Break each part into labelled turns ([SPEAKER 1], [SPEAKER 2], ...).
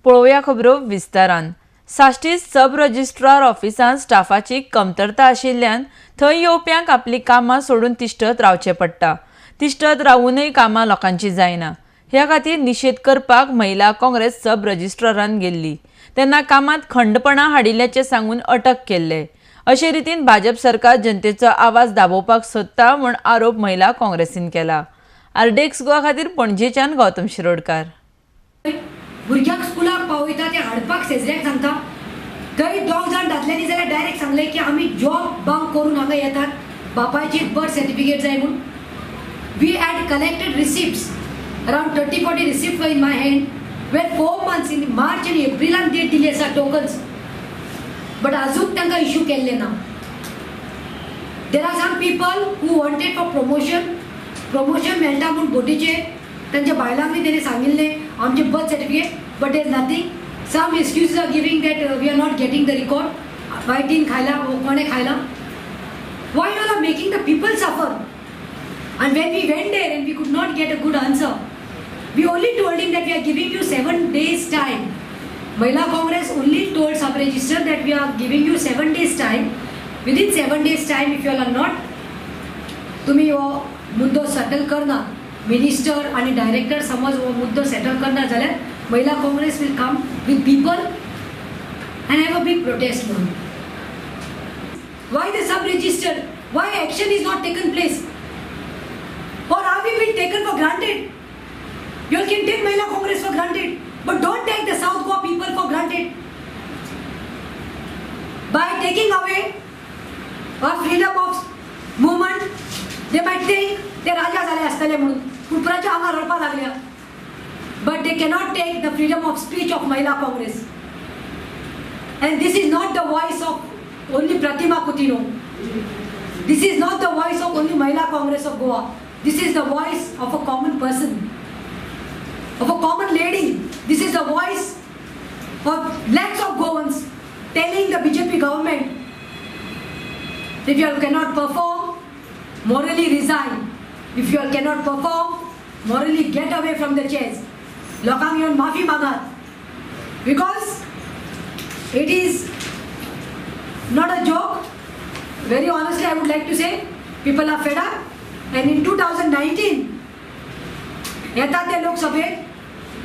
[SPEAKER 1] पळोवया खबरो विस्तारान। साश्टीत सब रजिस्ट्रार ऑफिसांत स्टाफाची कमतरता आशिल्ल्यान थंय येवप्यांक आपली कामां सोडून तिश्टत रावचें पडटा। तिश्टत रावूनय कामां लोकांची जायना। ह्या खातीर निशेध करपाक महिला काँग्रेस सब रजिस्ट्रारान गेल्ली तेन्ना कामांत खंडपणां हाडिल्ल्याचें सांगून अटक केल्ले। अशे रितीन भाजप सरकार जनतेचो आवाज दाबोवपाक सोदता म्हूण आरोप महिला काँग्रेसीन केला। आरडेक्स गोवा खातीर पणजेच्यान गौतम शिरोडकार।
[SPEAKER 2] भुरग्यांक स्कुलाक पावयता ते हाडपाक शेजऱ्याक सांगता थंय दोग जाण दादल्यांनी जाल्यार डायरेक्ट सांगलें की आमी जॉब बंक करून हांगा येतात बापायची बर्थ सर्टिफिकेट जाय म्हूण। We had collected receipts around 30-40 receipt in my hand where 4 months in March आनी एप्रिलान डेट दिली आसा टोकन्स बट अजून तांकां इश्यू केल्ले ना। There are some people who wanted for promotion मेळटा म्हूण बोटीचे तांच्या बायलांनी तेणी सांगिल्लें आमचे birth certificate but there nothing. Some excuses are giving that we are not getting the record वायटीन खायला कोणे खायला। Why you are making the people suffer and when we went there and we could not get a good answer, we only told him that we are giving you 7 days time. Mahila Congress only told sub-register that we are giving you 7 days time. Within 7 days time, if you all are not, तुम्ही हो मुद्दो settle करना minister आणि director समज हो मुद्दो settle करना जाल्यार महिला Congress will come with people and have a big protest now. Why the sub-register? Why action is not taken place? Or are we being taken for granted? You all can take Mahila Congress for granted, but don't take the South Goa people for granted. By taking away our freedom of movement, they might think they raja zale astale म्हणून कुपराच्या आंगार रडपा लागल्या, but they cannot take the freedom of speech of Mahila Congress. And this is not the voice of only Pratima Kutino. This is not the voice of only Mahila Congress of Goa. This is the voice of a common person, of a common lady. This is the voice of lakhs of Goans telling the BJP government, if you all cannot perform, morally resign. If you all cannot perform, morally get away from the chairs. Lokang yon maafi magat. Because it is not a joke. Very honestly, I would like to say, people are fed up. And in 2019, येतात ते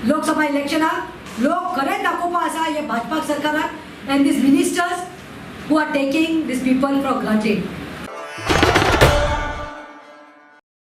[SPEAKER 2] लोकसभा इलेक्शनाक लोक खरेंच दाखोवपा आसा हे भाजपा सरकाराक and these ministers who are taking these people for granted.